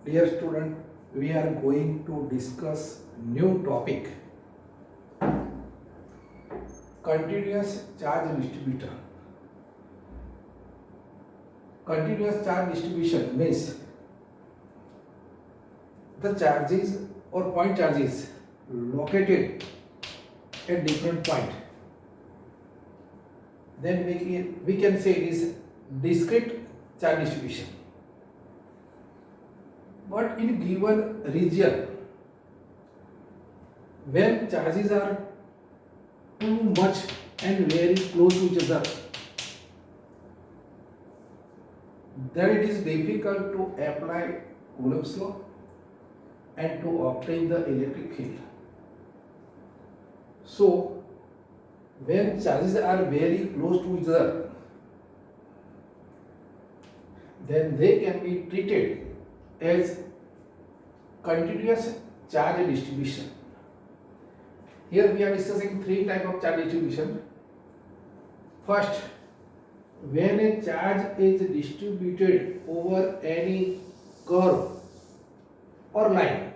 Dear student, we are going to discuss new topic, continuous charge distributor. Continuous charge distribution means the charges or point charges located at different point. Then we can say it is discrete charge distribution. But in given region, when charges are too much and very close to each other, then it is difficult to apply Coulomb's law and to obtain the electric field. So, when charges are very close to each other, then they can be treated as continuous charge distribution. Here we are discussing three types of charge distribution. First, when a charge is distributed over any curve or line,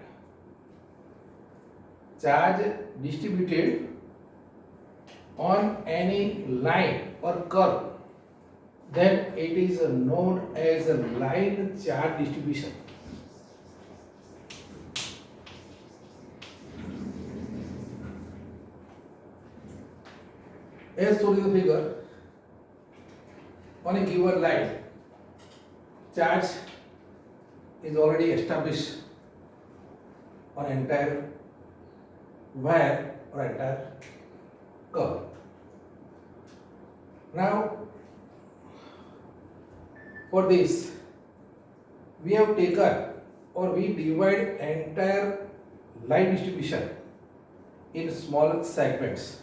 charge distributed on any line or curve, then it is known as a line charge distribution. As shown in the figure, on a given line, charge is already established on entire wire or entire curve. Now, for this, we have taken or we divide entire line distribution in small segments.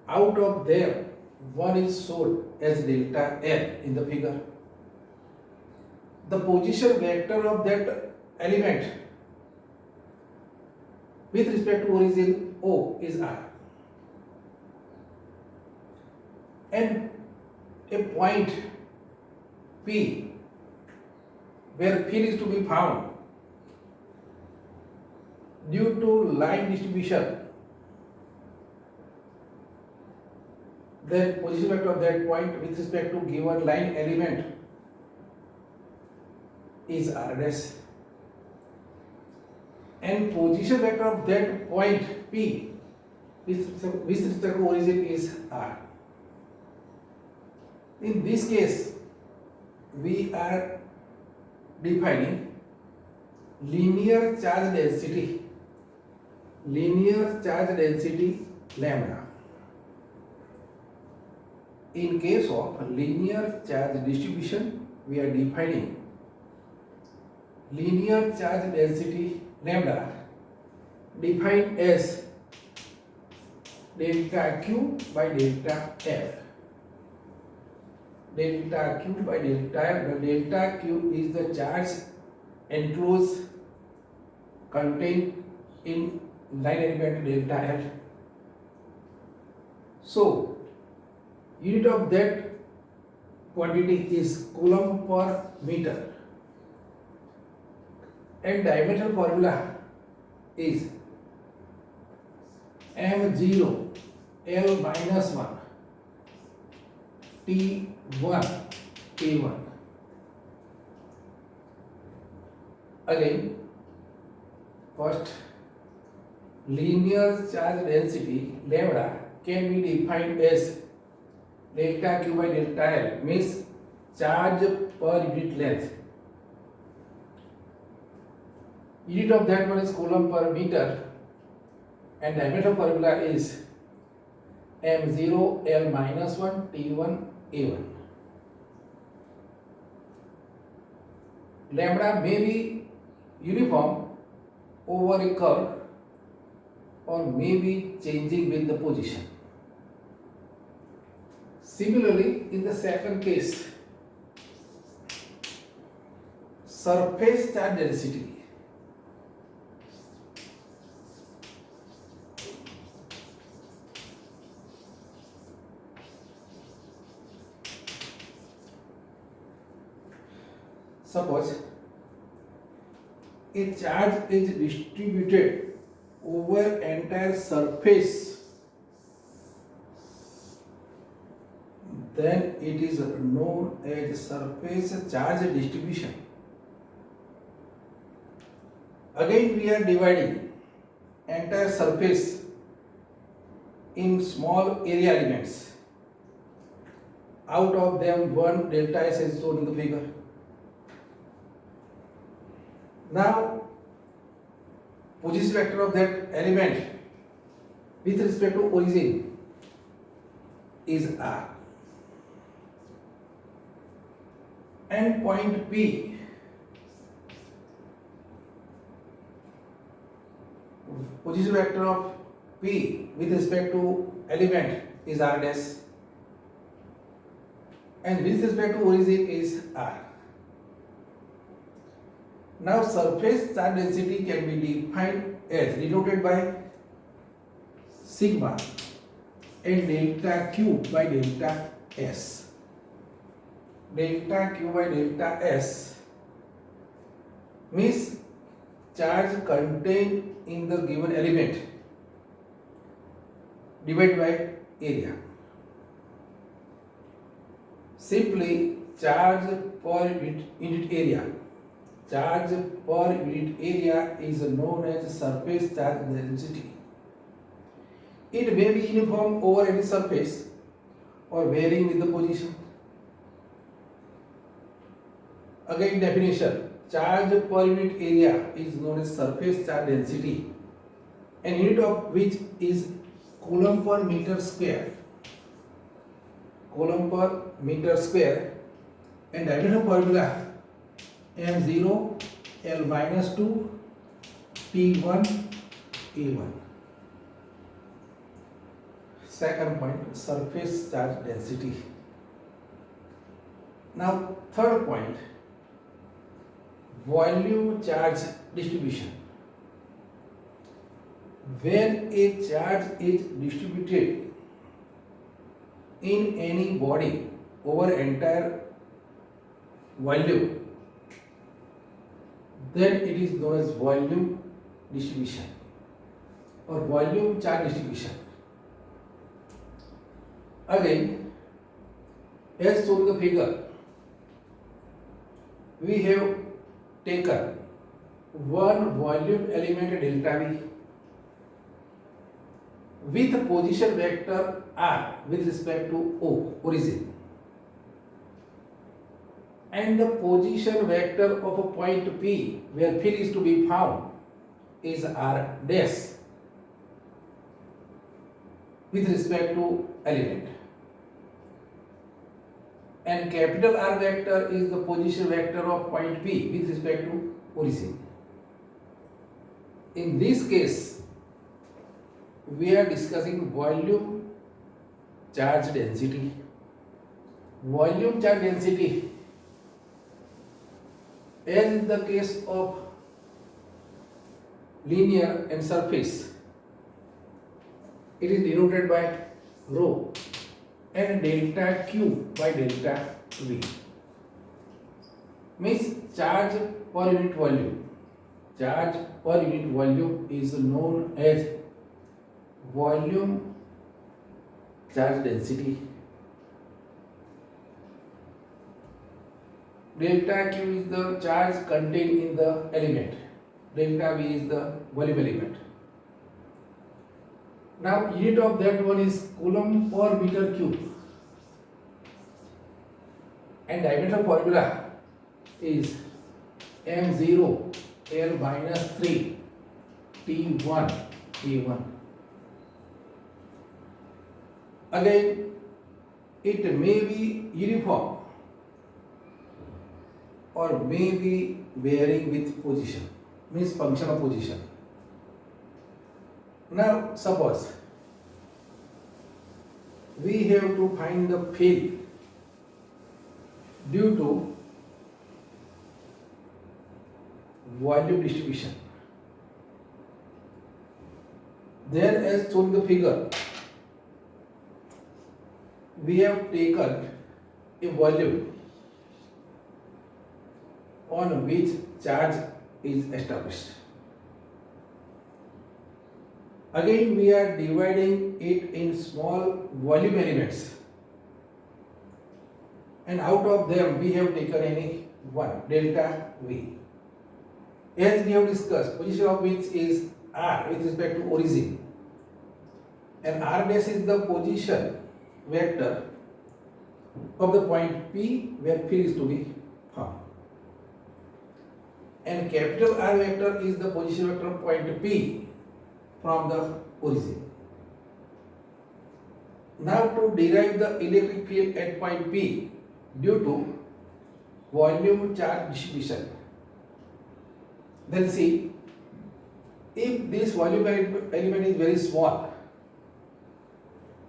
Out of them, one is shown as delta L in the figure. The position vector of that element with respect to origin O is R. And a point P where field is to be found due to line distribution, then position vector of that point with respect to given line element is R dash, and position vector of that point P with respect to origin is R. In this case, we are defining linear charge density lambda. In case of linear charge distribution, we are defining linear charge density lambda defined as delta Q by delta L. Delta Q by delta L. The delta Q is the charge enclosed contained in line element delta L. So, unit of that quantity is coulomb per meter, and diameter formula is m0 L minus 1 T1 A1. Again, first, linear charge density lambda can be defined as delta Q by delta L, means charge per unit length. Unit of that one is coulomb per meter, and diameter formula is m0 L minus 1 T1 A1. Lambda may be uniform over a curve or may be changing with the position. Similarly, in the second case, surface charge density. Suppose a charge is distributed over entire surface, then it is known as surface charge distribution. Again, we are dividing entire surface in small area elements. Out of them, one delta S is shown in the figure. Now, position vector of that element with respect to origin is R. And point P, position vector of P with respect to element is R dash, and with respect to origin is R. Now surface charge density can be defined as denoted by sigma and delta Q by delta S. Delta Q by delta S means charge contained in the given element divided by area. Simply charge per unit area. Charge per unit area is known as surface charge density. It may be uniform over any surface or varying with the position. Again, definition: charge per unit area is known as surface charge density, and unit of which is coulomb per meter square. Coulomb per meter square, and diameter formula m0 L minus 2 T1 A1. Second point, surface charge density. Now, third point, volume charge distribution. When a charge is distributed in any body over entire volume, then it is known as volume distribution or volume charge distribution. Again, as shown in the figure, we have taken one volume element delta V with position vector R with respect to O, origin, and the position vector of a point P where fill is to be found is R dash with respect to element, and capital R vector is the position vector of point P with respect to origin. In this case, we are discussing volume charge density. Volume charge density, in the case of linear and surface, it is denoted by rho and delta Q by delta V. Means charge per unit volume. Charge per unit volume is known as volume charge density. Delta Q is the charge contained in the element. Delta V is the volume element. Now, unit of that one is coulomb per meter cube, and diameter formula is m0 L minus 3 T1 A1. Again, it may be uniform or may be varying with position, means function of position. Now, suppose we have to find the fill due to volume distribution. Then, as shown in the figure, we have taken a volume on which charge is established. Again, we are dividing it in small volume elements, and out of them we have taken any one, delta V. As we have discussed, position of which is R with respect to origin, and R dash is the position vector of the point P where field is to be found, and capital R vector is the position vector of point P from the origin. Now to derive the electric field at point P due to volume charge distribution, then see, if this volume element is very small,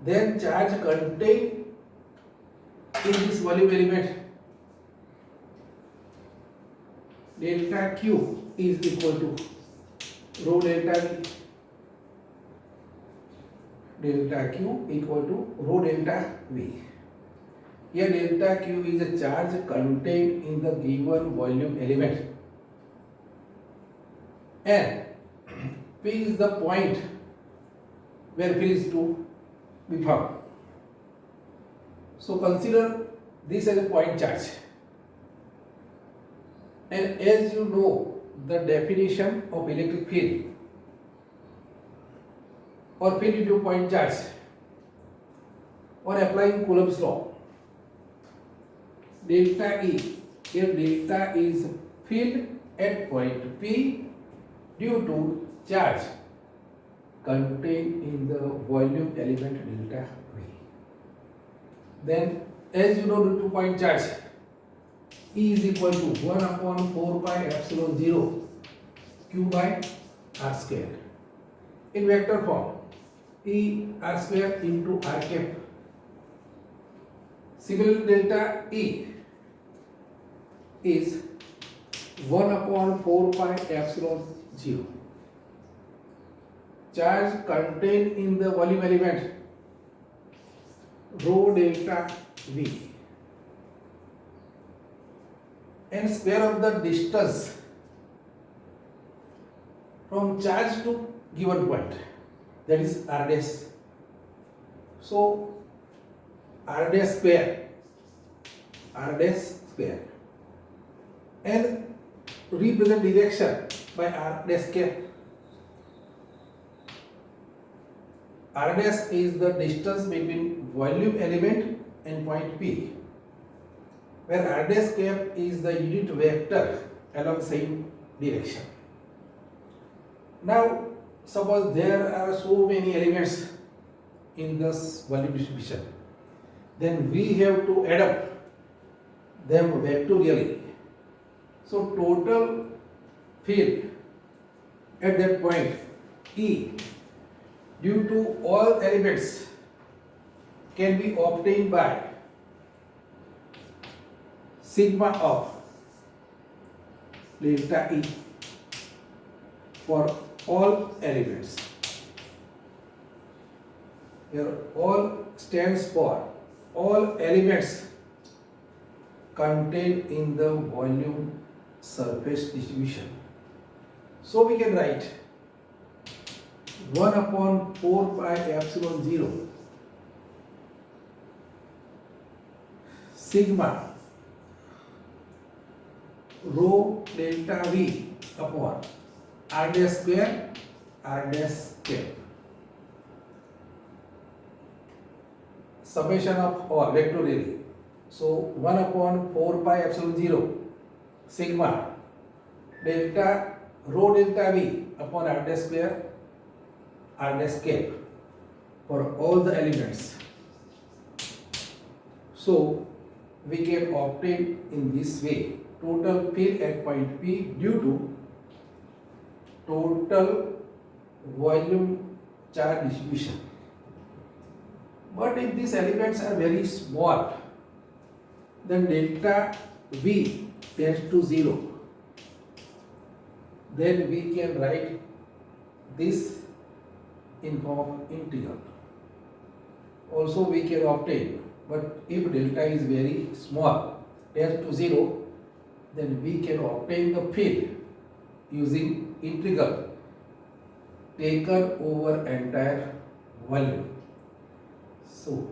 then charge contained in this volume element, delta Q is equal to rho delta V. Delta Q equal to rho delta V. Here delta Q is a charge contained in the given volume element, and P is the point where field is to be found. So consider this as a point charge, and as you know the definition of electric field or field due to point charge or applying Coulomb's law, delta E, here delta is field at point P due to charge contained in the volume element delta V. Then as you know due to point charge, E is equal to 1 upon 4 pi epsilon 0 Q by R square. In vector form, E R square into R cap. Similarly, delta E is 1 upon 4 pi epsilon 0. Charge contained in the volume element, rho delta V, and square of the distance from charge to given point, that is R dash. So R dash square, and represent direction by R dash cap. R dash is the distance between volume element and point P, where R dash cap is the unit vector along same direction. Now suppose there are so many elements in this volume distribution, then we have to add up them vectorially. So total field at that point E due to all elements can be obtained by sigma of delta E for all elements. Here all stands for all elements contained in the volume surface distribution. So we can write 1 upon 4 pi epsilon 0 sigma rho delta V upon R dash square R dash cap. Summation of all vectorially. So 1 upon 4 pi epsilon 0 sigma delta rho delta V upon R dash square R dash cap for all the elements. So we can obtain in this way total field at point P due to total volume charge distribution. But if these elements are very small, then delta V tends to 0. Then we can write this in form of integral. Also we can obtain, but if delta is very small, tends to 0, then we can obtain the field using integral taken over entire volume. So